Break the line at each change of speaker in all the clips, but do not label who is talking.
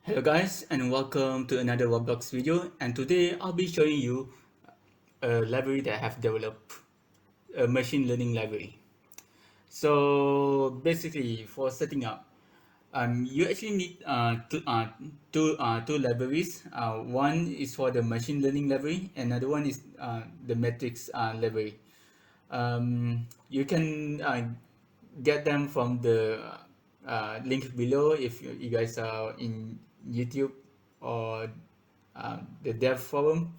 Hello guys and welcome to another Roblox video, and today I'll be showing you a library that I have developed, a machine learning library. So basically for setting up, you actually need two libraries. One is for the machine learning library, another one is the metrics library. You can get them from the link below if you guys are in YouTube or the dev forum.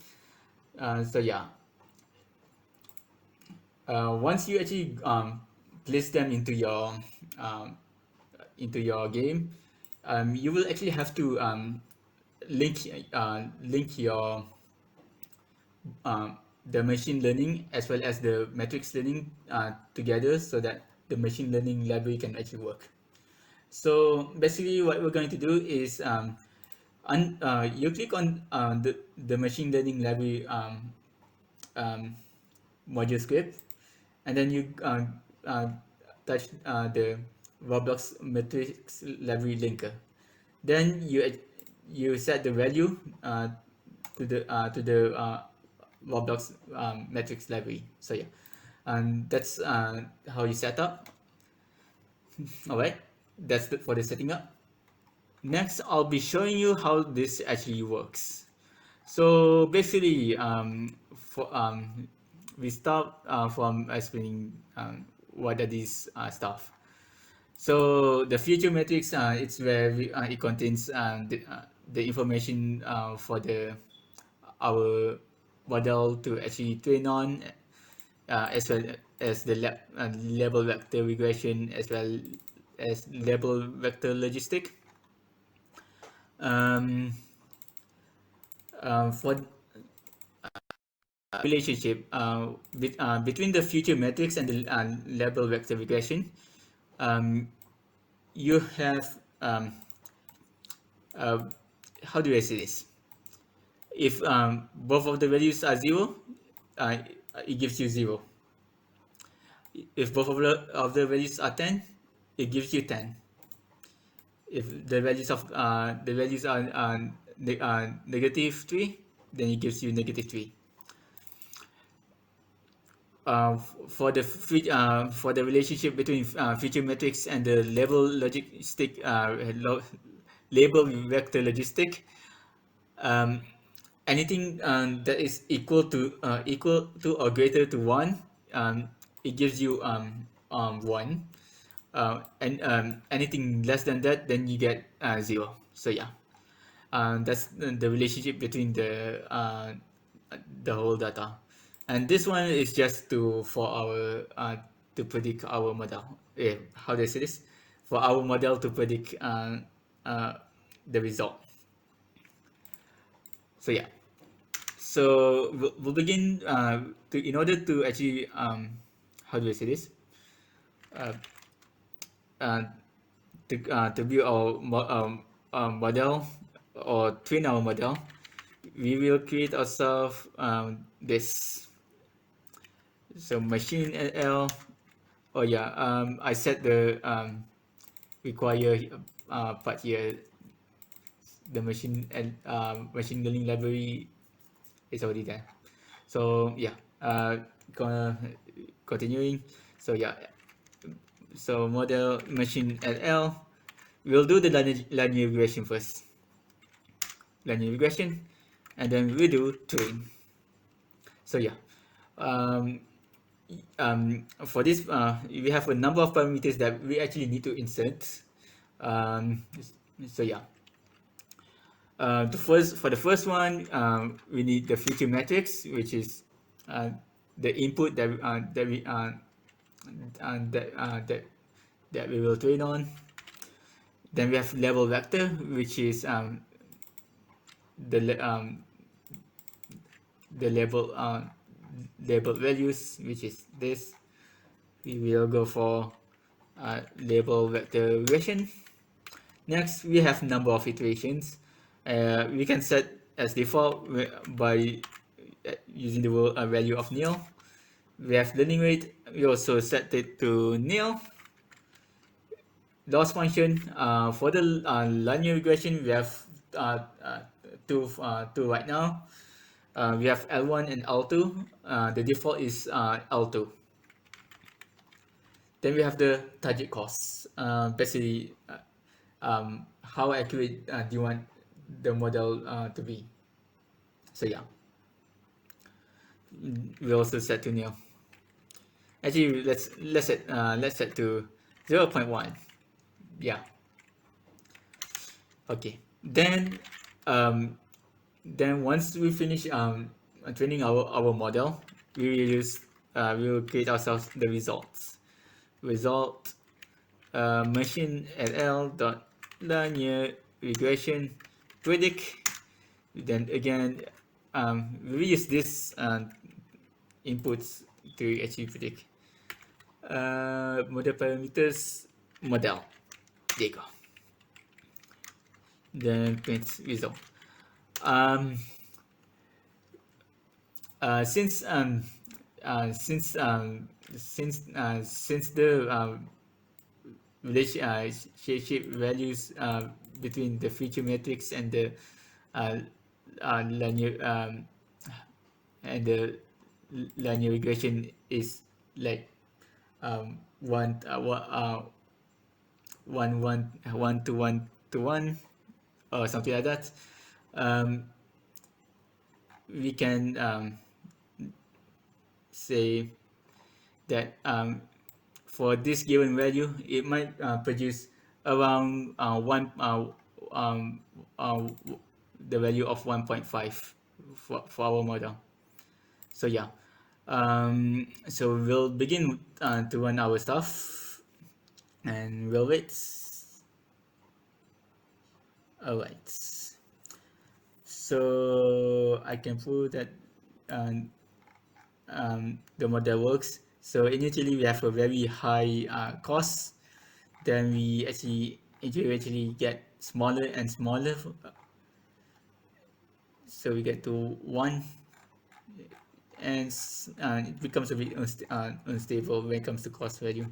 So yeah, once you actually place them um, into your game, you will actually have to link your the machine learning as well as the matrix learning together so that the machine learning library can actually work. So basically what we're going to do is you click on the machine learning library um, module script, and then you touch the Roblox matrix library linker. Then you set the value to the Roblox matrix library. So yeah, and that's how you set up. All right, that's for the setting up. Next, I'll be showing you how this actually works. So basically, we start from explaining what are these stuff. So the feature matrix, it's where it contains the information for our model to actually train on, as well as the label vector regression, as well as label vector logistic. Um, for relationship between the feature matrix and the label vector regression, um, you have uh, how do I say this? If both of the values are zero, uh, it gives you zero. If both of the values are 10, it gives you 10. If the values are negative 3, then it gives you negative 3. For the relationship between feature matrix and the label vector logistic, um, anything that is equal to or greater to 1, it gives you 1, and anything less than that, then you get 0. So yeah, that's the relationship between the whole data. And this one is just for our to predict our model. How do I say this? For our model to predict uh, the result. So yeah, so we'll begin in order to actually how do I say this? Uh, uh, to build our model or train our model, we will create ourselves this. So machine LL. Oh yeah, I set the require part here. The machine learning library is already there. So yeah, continuing. So yeah, so model machine LL. We'll do the linear regression first. Linear regression, and then we do train. So yeah, um, for this, we have a number of parameters that we actually need to insert. Um, so yeah, for the first one, we need the feature matrix, which is the input that we will train on. Then we have label vector, which is the the label values, which is this. We will go for label vector regression. Next, we have number of iterations. We can set as default by using the value of nil. We have learning rate. We also set it to nil. Loss function. For the linear regression, we have two right now. We have L1 and L2. The default is L2. Then we have the target cost. Basically, how accurate do you want the model to be? So yeah, we also set to nil. Actually, let's set to 0.1. Yeah. Okay. Um, then once we finish training our model, we will create ourselves the results. Result machine LL dot linear regression predict. Then again, we use this inputs to actually predict model parameters model. There you go. Then print result. Um, since the relationship values between the feature matrix and the uh, linear and the linear regression is like one to one or something like that. We can say that for this given value, it might produce around the value of 1.5 for our model. So yeah, so we'll begin to run our stuff, and we'll wait. All right. So I can prove that the model works. So initially we have a very high cost, then we actually eventually get smaller and smaller. So we get to 1, and it becomes a bit unstable when it comes to cost value,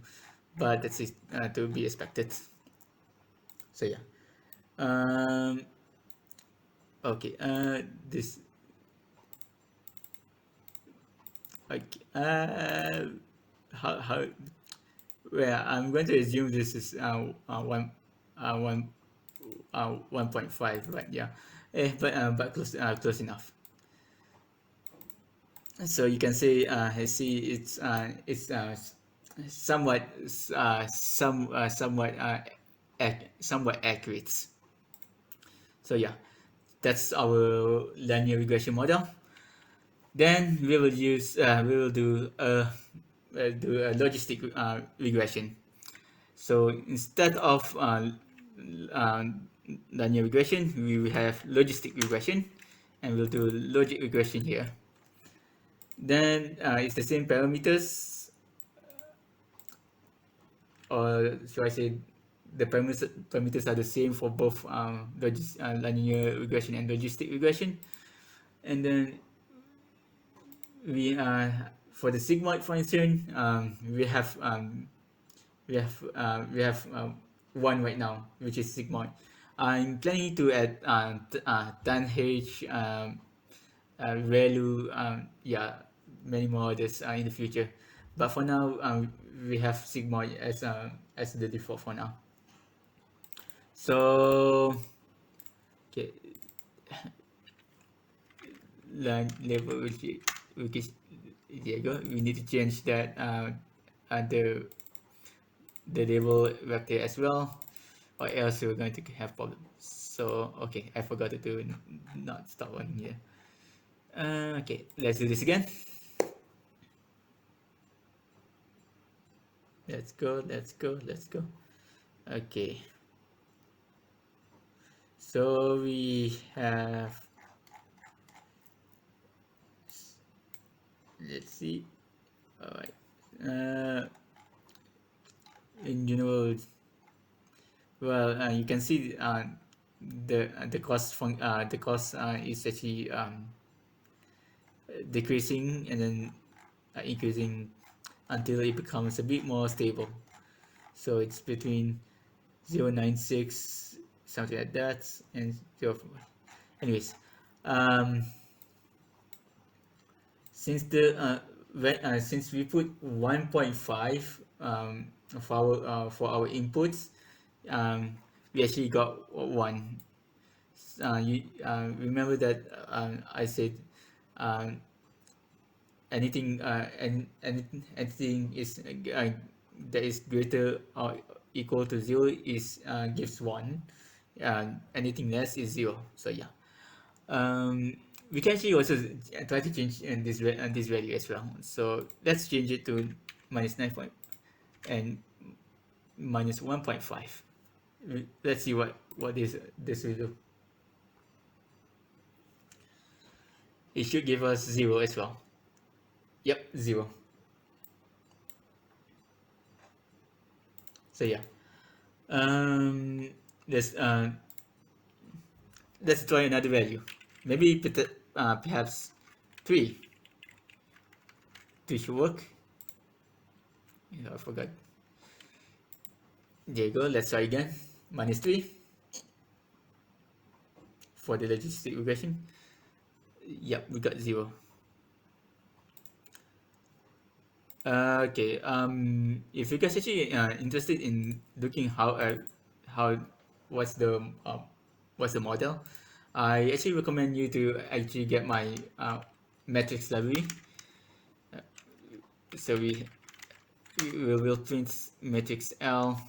but that's it, to be expected. So yeah. Okay, this okay, how well, I'm going to assume this is 1.5, but yeah, but close enough. So you can say I see it's somewhat somewhat accurate. So yeah, that's our linear regression model. Then we will do a logistic regression. So instead of uh, linear regression, we will have logistic regression, and we'll do logic regression here. Then it's the same parameters, or should I say the parameters are the same for both linear regression and logistic regression. And then we for the sigmoid function, we have one right now, which is sigmoid. I'm planning to add tan h value, yeah, many more others in the future, but for now we have sigmoid as the default for now. So okay, level which is there you go. We need to change that the label vector as well, or else we're going to have problems. So okay, I forgot to do not stop one here. Okay, let's do this again. Let's go. Okay, so we have, let's see. All right, in general, well, you can see the cost is actually decreasing and then increasing until it becomes a bit more stable. So it's between 0.96, something like that, and so anyways, um, since since we put 1.5 for our inputs, we actually got 1. You remember that I said um, anything is that is greater or equal to 0 is gives 1. Anything less is 0. So yeah, we can actually also try to change this value as well. So let's change it to minus 9 point and minus 1.5. Let's see what this will do. It should give us 0 as well. Yep, 0. So yeah, um, let's uh, let's try another value. Maybe perhaps 3. 3 should work. Yeah, I forgot. There you go. Let's try again. Minus 3 for the logistic regression. Yep, we got 0. Okay. If you guys actually interested in looking how what's the what's the model, I actually recommend you to actually get my metrics library. So we will print matrix L,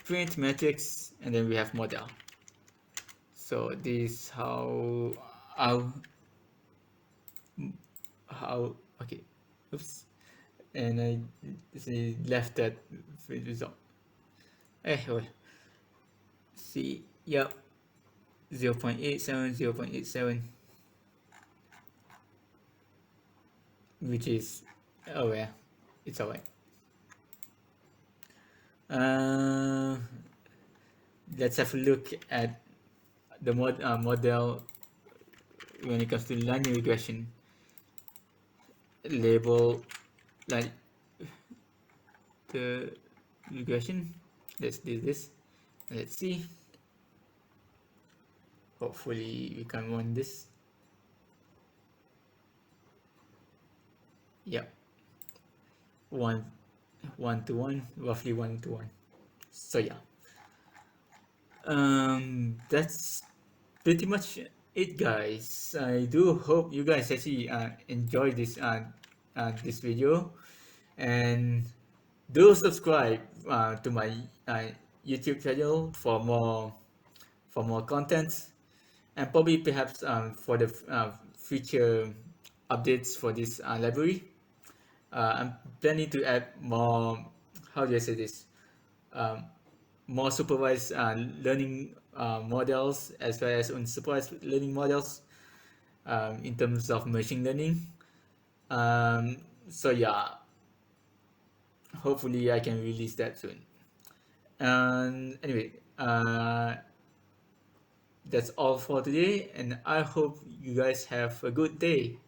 print matrix, and then we have model. So this is how okay, oops, and I left that result. Well, see, yep, 0.87, 0.87, which is, oh yeah, it's alright. Let's have a look at the model when it comes to linear regression. Label like the regression. Let's do this. Let's see. Hopefully we can run this. Yep. 1:1, roughly 1:1. So yeah. That's pretty much it, guys. I do hope you guys actually enjoy this video, and do subscribe to my YouTube channel for more content, and probably perhaps for the future updates for this library. I'm planning to add more, how do I say this, um, more supervised learning models as well as unsupervised learning models in terms of machine learning. So yeah, hopefully I can release that soon. And anyway, that's all for today, and I hope you guys have a good day.